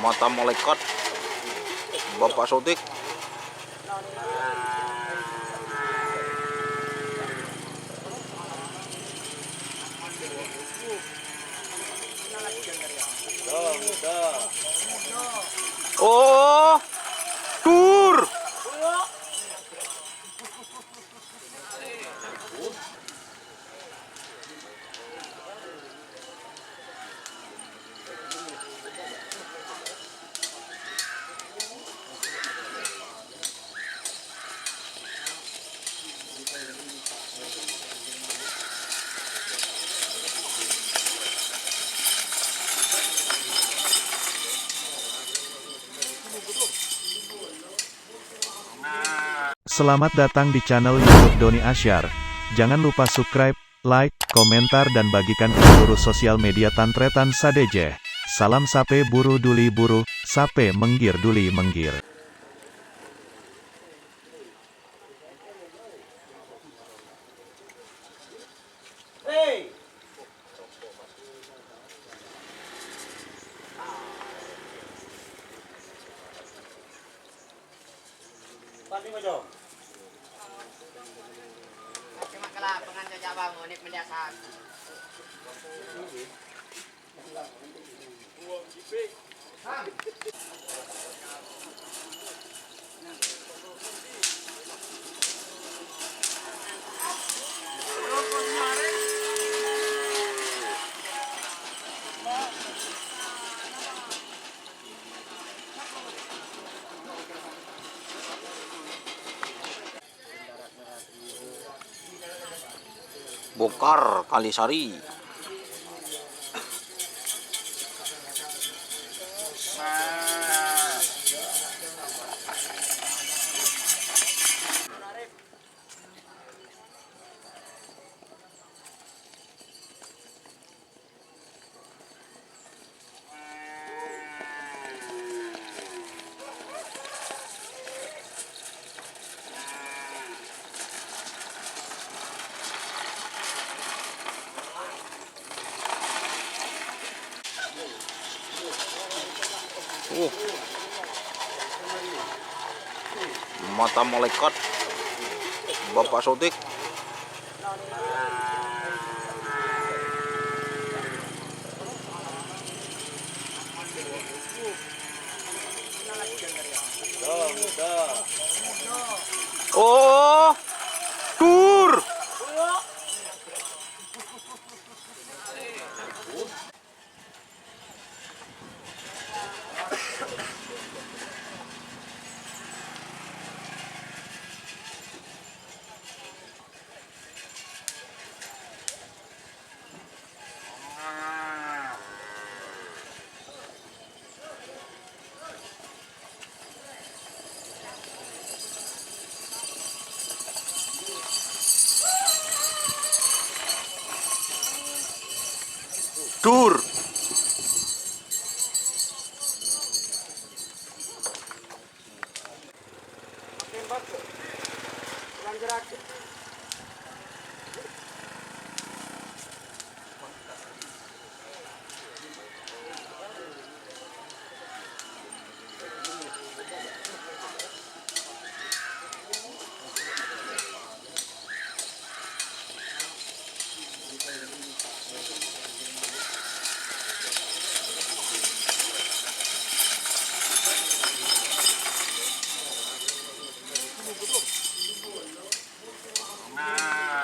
Mata malaikat Bapak Sotik. Oh, tur. Selamat datang di channel YouTube Doni Asyar. Jangan lupa subscribe, like, komentar dan bagikan ke seluruh sosial media Tantretan Sadeje. Salam sape buru duli buru, sape menggir duli menggir. Hey! Pati mo dyan? Cuma kalau pengantin Jawa unik mendasan. Bokar Kalisari. Mata malaikat Bapak Sotik. Oh, tur. Dur.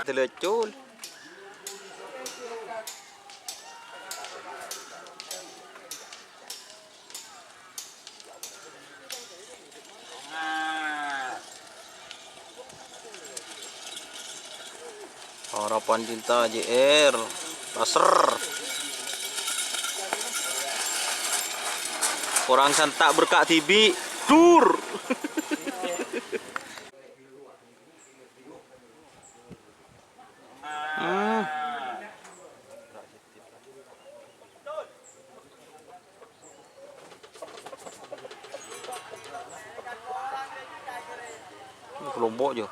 Telecul. Harapan Cinta JR Laser. Orang santak berkak tibi. Dur. Lombok je.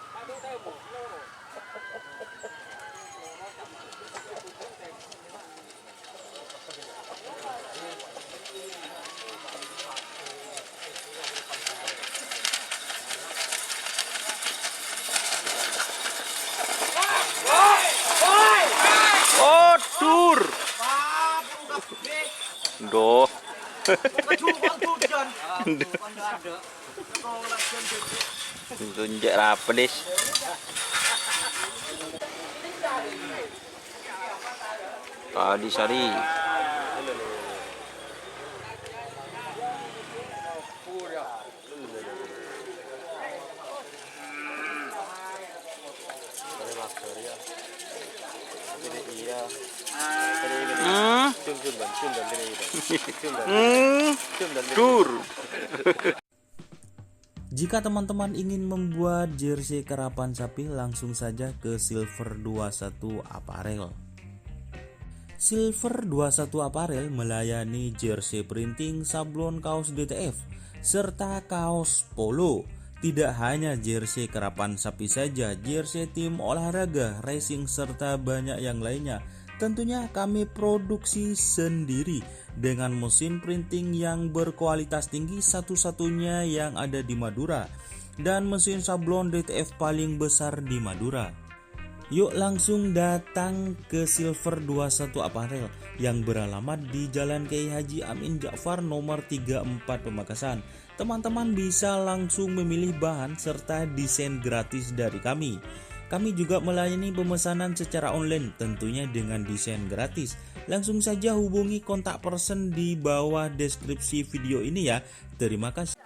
Doh. Tunjuk apa des? Tadi sari. Dur. Jika teman-teman ingin membuat jersey karapan sapi, langsung saja ke Silver 21 Apparel. Silver 21 Apparel melayani jersey printing, sablon kaos DTF, serta kaos polo. Tidak hanya jersey karapan sapi saja, jersey tim olahraga, racing, serta banyak yang lainnya. Tentunya kami produksi sendiri dengan mesin printing yang berkualitas tinggi, satu-satunya yang ada di Madura, dan mesin sablon DTF paling besar di Madura. Yuk langsung datang ke Silver 21 Apparel yang beralamat di Jalan Kiai Haji Amin Ja'far nomor 34 Pamekasan. Teman-teman bisa langsung memilih bahan serta desain gratis dari kami. Kami juga melayani pemesanan secara online, tentunya dengan desain gratis. Langsung saja hubungi kontak person di bawah deskripsi video ini ya. Terima kasih.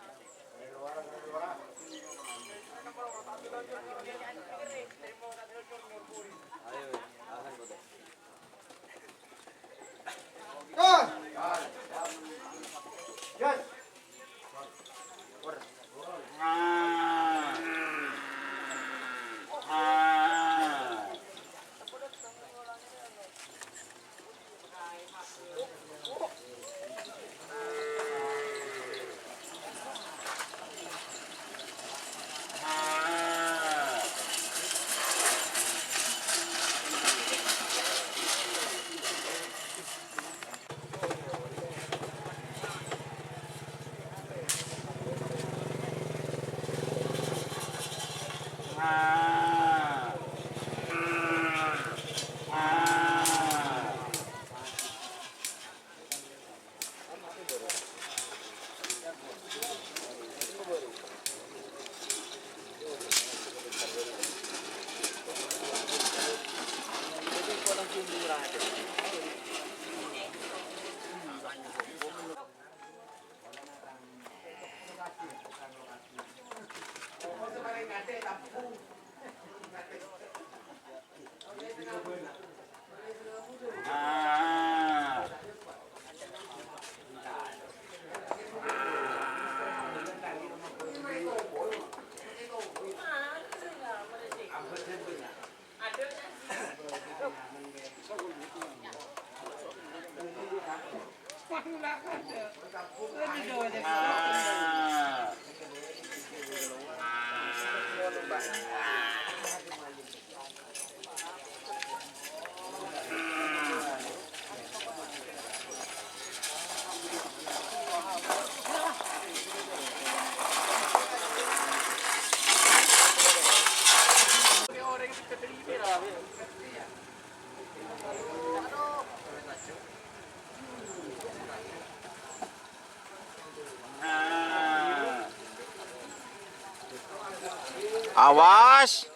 Awas.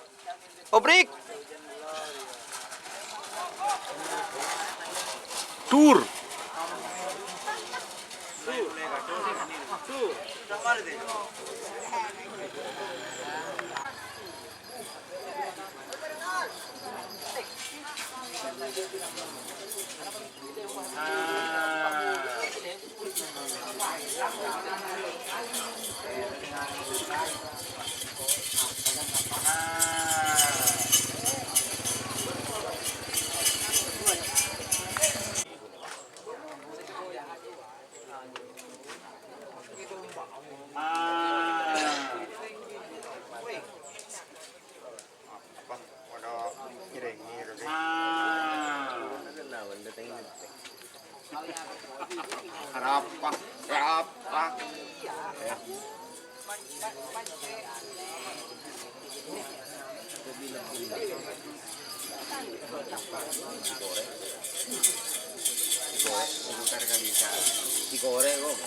Obrik. Dur. Digoreng kok.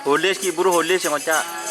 Holis ki buru holis yang ngocak.